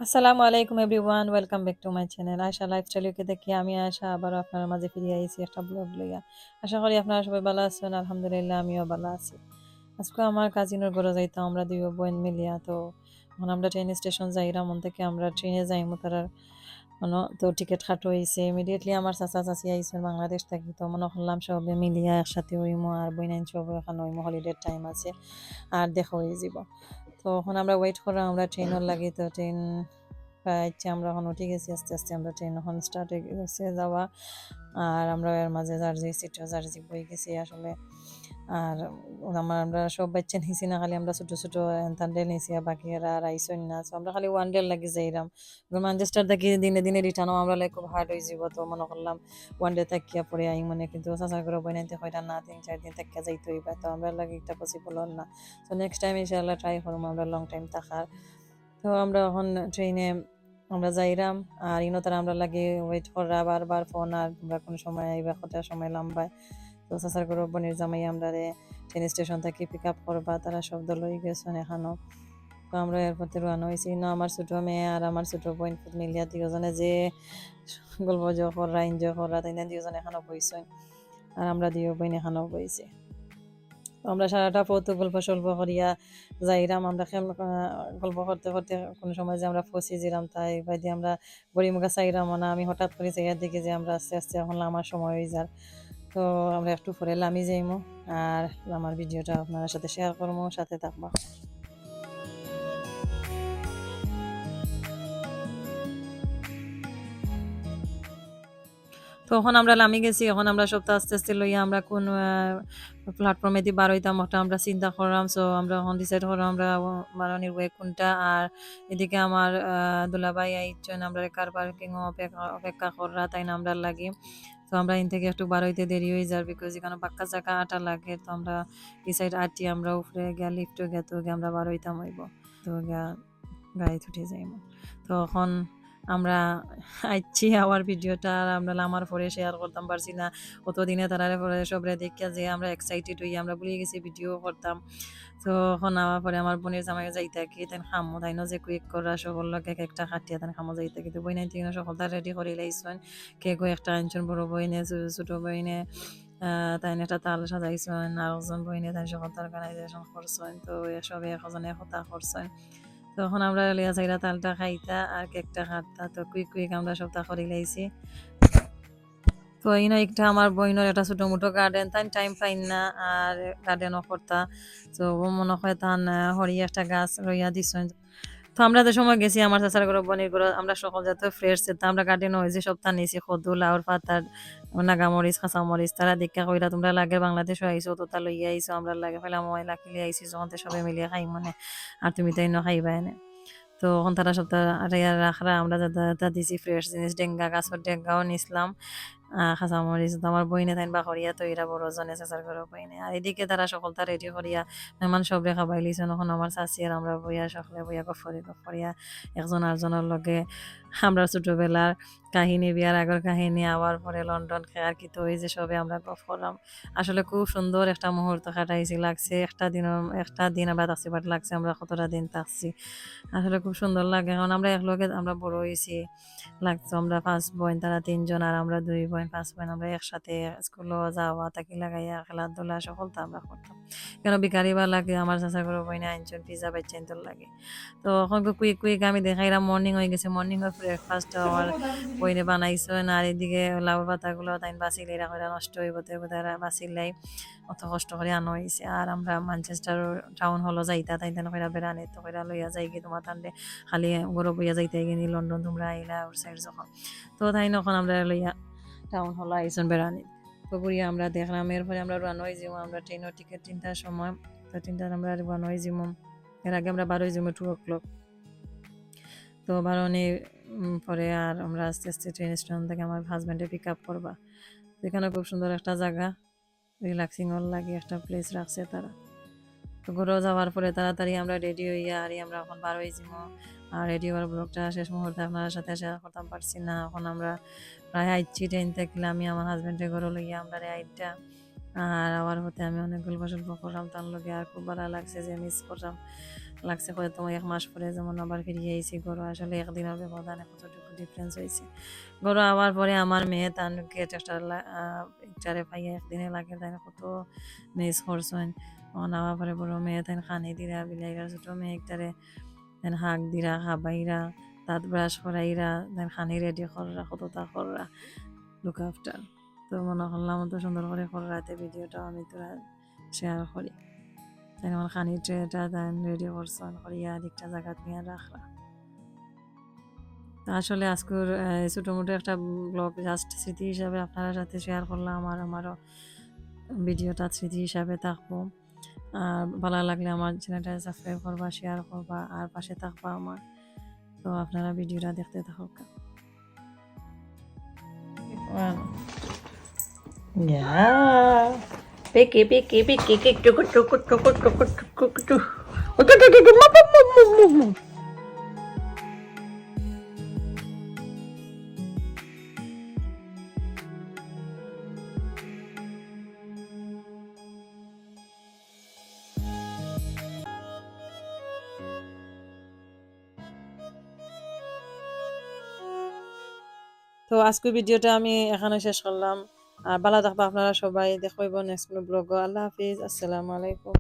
আসসালামু আলাইকুম everyone, welcome back to my channel Aisha লাইফস্টাইলকে দেখি আমি আয়শা আবারও আপনার মাঝে ফিরে আইছি একটা ব্লগ লইয়া। আশা করি আপনারা সবাই ভালো আছেন। আলহামদুলিল্লাহ আমিও ভালো আছি। আজকে আমার কাজিনের ঘরে যাইতাম আমরা দুই বোন মিলিয়া। তো এখন আমরা ট্রেন স্টেশন যাইরা মন থেকে আমরা ট্রেনে যাইমু তারা তো টিকিট কাটো হয়েছে ইমিডিয়েটলি আমার চাচা চাচি আইসেন বাংলাদেশ থাকি। তো মনে করলাম সবে মিলিয়া একসাথে হইমু আর বইনাইন সব এখানে হইমু, হলিডের টাইম আছে আর দেখা হয়ে যাব। তো এখন আমরা ওয়েট করা আমরা ট্রেনের লাগি। তো ট্রেন পাইছি আমরা এখন উঠে গেছি আস্তে আস্তে আমরা ট্রেন এখন স্টার্ট হয়ে গেছে যাওয়া। আর আমরা এর মাঝে জার্জি সিটে জার্জি বই গেছি আসলে। আর আমরা সব বাচ্চা নিয়েছি না, খালি আমরা ছোট ছোট তান্ডেল নিয়েছি আর বাকি এরা আর আইসন না। তো আমরা খালি ওয়ান ডে লাগি যাইরাম ম্যানচেস্টার থাকি দিনে দিনে রিটার্নও আমরা লাইক খুব হার্ড হয়ে যাব। তো মনে করলাম ওয়ান ডে থাকিয়া পরে আই মানে, কিন্তু চাচা করে বইনাইতে হয়টা না 3-4 দিন থাকিয়া যাইতে হইবা। তো আমরা লাগে একটা পসিবল হল না। তো নেক্সট টাইম ইনশাআল্লাহ ট্রাই করবো আমরা লং টাইম থাকার। তো আমরা এখন ট্রেনে আমরা যাইরাম আর তারা আমরা লাগে ওয়েট করা বারবার ফোন আর তোমরা কোন সময় আইবা কত সময় লম্বায়। তো চাচার গরু বনির জামাই আমরা ট্রেন স্টেশন থেকে পিক আপ করবা, তারা শব্দ লই গেছেন এখানো। তো আমরা এয়ারপোর্টে রওনা হয়েছি আমার ছোট মেয়ে আর আমার ছোট বোন মিলিয়া দুজনে যে গল্প করা এনজয় করা তাই না, দুজন এখানো বইছেন আর আমরা দুই বোন এখানো বইছি। তো আমরা সারাটা পথ গল্প সল্প করিয়া যাইরাম আমরা গল্প করতে করতে কোনো সময় যে আমরা ফসি জিরাম তাই বাইদি আমরা গড়িমুখা চাইরাম না। আমি হঠাৎ করে চাইয়ার দিকে যে আমরা আস্তে আস্তে এখন আমার সময় হয়ে যার। তো আমরা একটু পরে লামি যাইমু আর আমার ভিডিওটা আপনার সাথে শেয়ার করবো, সাথে থাকবো। তো এখন আমরা নামি গেছি, এখন আমরা সপ্তাহ আস্তে আস্তে লইয়া আমরা কোন প্ল্যাটফর্মে দিয়ে বার হইতাম ওটা আমরা চিন্তা করলাম। সো আমরা এখন ডিসাইড করলাম আমরা বারোনির ওয়ে কোনটা। আর এদিকে আমার দুলাভাই আইছেন আমরা কার পার্কিং অপেক্ষা করা তাই না আমরা লাগি। তো আমরা ইন থেকে একটু বার হইতে দেরি হয়ে যার বিকজ এখানে পাক্কা চাকা আটা লাগে। তো আমরা এই সাইড আটি আমরা উপরে গিয়া লিফটে গিয়া তো আমরা বার হইতাম হইব। তো গিয়া গাড়ি উঠে যাইব। তো এখন আমরা আইছি আমার ভিডিওটা আর আমরা আমার পরে শেয়ার করতাম পারছি না অতদিনে তারা পরে সবরে দেখিয়া যে আমরা এক্সাইটেড হই আমরা ভুলে গেছি ভিডিও করতাম। তো এখন আমার পরে আমার বোনের জামাই যাইতে কি তাই খামো তাই যে কুইক করা সকল লোক একটা খাটিয়া তাই খামো যাইতে কিন্তু বই নাই তিন সকলটা রেডি করে লাইছেন। কে একটা আনছেন বড় বইনে ছোট বইনে তাই একটা তাল সাজাইছেন আর একজন বইনে তাই সকল অর্গানাইজেশন করছেন। তো সবে একজনে কথা করছেন। তখন আমরা লিয়া চাইরা তালটা খাইতা আর কেকটা খাতা। তো কুইক কুইক আমরা সবটা করি লাইছি। তো একটা আমার বইনের একটা ছোট মোটো গার্ডেন তাই টাইম পাইন না আর গার্ডেনও করতা। তো ও মনে হয় তান হরিয়া একটা গাছ রইয়া দিছেন। তো আমরা যে সময় গেছি আমার চাচার ঘর বনির ঘর আমরা সকল যাতে ফ্রেশ তা আমরা গার্ডেন হয়েছি সপ্তাহ নিয়েছি কদু লাউর পাতার নাগামরিচ কাঁচামরিচ তারা দেখা কইরা তোমরা লাগে বাংলাদেশ আইসো তো তা লইয়া আইসো আমরা লাগে ফেলা মই লাকিলে আইসি যখন সবাই মিলিয়ে খাই মানে আর তুমি তাই খাইবা এনে। তো এখন তারা সপ্তাহ রাখরা আমরা যা দিছি ফ্রেশ জিনিস ডেঙ্গা গাছের ডেঙ্গাও নিছিলাম। কাঁচামরিচ তো আমার বইনে তাইন বা করিয়া তো এরা বড় জনে চেঁচার করে বইনে আর এদিকে তারা সকলটা রেডি করিয়া মেহমান সবরে খাবাই লিছেন। এখন আমার চাচি আর আমরা বইয়া সকলে বইয়া গফরিয়া একজন আরজনের লগে আমরা ছোটবেলার কাহিনী বিয়ার আগের কাহিনী আবার পরে লন্ডন আর কি। তো এই যে সবে আমরা গফ করলাম আসলে খুব সুন্দর একটা মুহূর্ত কাটাইছি লাগছে। একটা দিন আমরা থাকছি বাট লাগছে আমরা কতটা দিন থাকছি আসলে খুব সুন্দর লাগে। কারণ আমরা একলগে আমরা বড় হয়েছি লাগতো আমরা 5 বোন তারা 3 জন আর আমরা 2 বোন 5 বোন আমরা একসাথে স্কুলে যাওয়া তাকি লাগাইয়া খেলাধুলা সকলটা আমরা করতাম। কেন বিকারি বা লাগে আমার চাচা করে বইনে আনছেন পিজা বাচ্চা লাগে। তো এখন কুইক কুইক আমি দেখাইলাম মর্নিং হয়ে গেছে, মর্নিং এর ব্রেকফাস্ট আমার বইনে বানাইছেন আর এদিকে লাউ পাতাগুলো তাই বাঁচিলে এরা করে নষ্ট হইব তারা বাঁচিলাই অত কষ্ট করে আনা হয়েছে। আর আমরা ম্যানচেস্টার টাউন হলো যাইতা তাই তেন কইরা বেড়ানি তো কইরা লইয়া যাই কি তোমার তান্ডে খালি গরু বইয়া যাইতে গিয়ে লন্ডন তোমরা আইলা ওর সাইড যখন। তো তাই নখন আমরা লইয়া টাউন হলো আইসন বেড়ানি। তো ঘুরিয়া আমরা দেখলাম এরপরে আমরা রান হয়ে যাবো আমরা ট্রেনের টিকিট 3টার সময়। তো 3টার আমরা রান হয়ে যাবো, এর আগে আমরা 12 যাবো 2 o'clock। তো বারণে পরে আর আমরা আস্তে আস্তে ট্রেন স্টেশন থেকে আমার হাজব্যান্ডে পিক আপ করবা। এখানে খুব সুন্দর একটা জায়গা রিল্যাক্সিং হল লাগে একটা প্লেস রাখছে তারা। তো ঘুরেও যাওয়ার পরে তাড়াতাড়ি আমরা রেডি হইয়া আর আমরা এখন বার হয়ে যাবো। আর রেডি হওয়ার ব্লগটা শেষ মুহূর্তে আপনার সাথে শেয়ার করতাম পারছি না। এখন আমরা প্রায় আইছি ট্রেন থেকে আমি আমার হাজব্যান্ডের ঘরে লইয়া আমরা আইটা আর আবার হতে আমি অনেক গল্প সল্প করলাম তার লগে আর খুব ভালো লাগছে যে মিস করলাম। লাগছে হয়তো 1 মাস পরে যেমন আবার ফিরিয়ে আইছি ঘরে। আসলে একদিনের ব্যবধানে কতটুকু ডিফারেন্স হইছে। ঘরে আওয়ার পরে আমার মেয়ে তানকে একটা একটারে পাইয়া একদিনে লাগে তাই কত মিস করছেন। তখন আওয়ার পরে বড় মেয়ে তাই খানি দিরা বিলাইরা ছোট মেয়ে একটারে দেন হাঁক দিরা খাবাইরা দাঁত ব্রাশ করাইরা দেন খানি রেডি কররা কতটা কররা লুক আফটার। তো মনে করলাম তো সুন্দর করে কররাতে ভিডিওটা আমি তোরা শেয়ার করি। তাই আমার খানি ট্রেটা দেন রেডি করছেন করিয়া আরেকটা জায়গা নিয়ে রাখরা। তা আসলে আজকের ছোটো মোটো একটা ব্লগ জাস্ট স্মৃতি হিসাবে আপনার সাথে শেয়ার করলাম আর আমারও ভিডিওটা স্মৃতি হিসাবে থাকবো। আর ভালো লাগলে আমার চ্যানেলটা সাবস্ক্রাইব করবা শেয়ার করবা আর পাশে থাকবা আমার। তো আপনারা ভিডিওটা দেখতে থাকুক। Ya. Piki, piki, piki, piki, cukup, cukup, cukup, cukup, cukup, cukup. তো আজকের ভিডিওটা আমি এখানে শেষ করলাম। আর ভালো থাকবা আপনারা সবাই। দেখা হইব নেক্সট কোনো ব্লগ। আল্লাহ হাফিজ, আসসালামু আলাইকুম।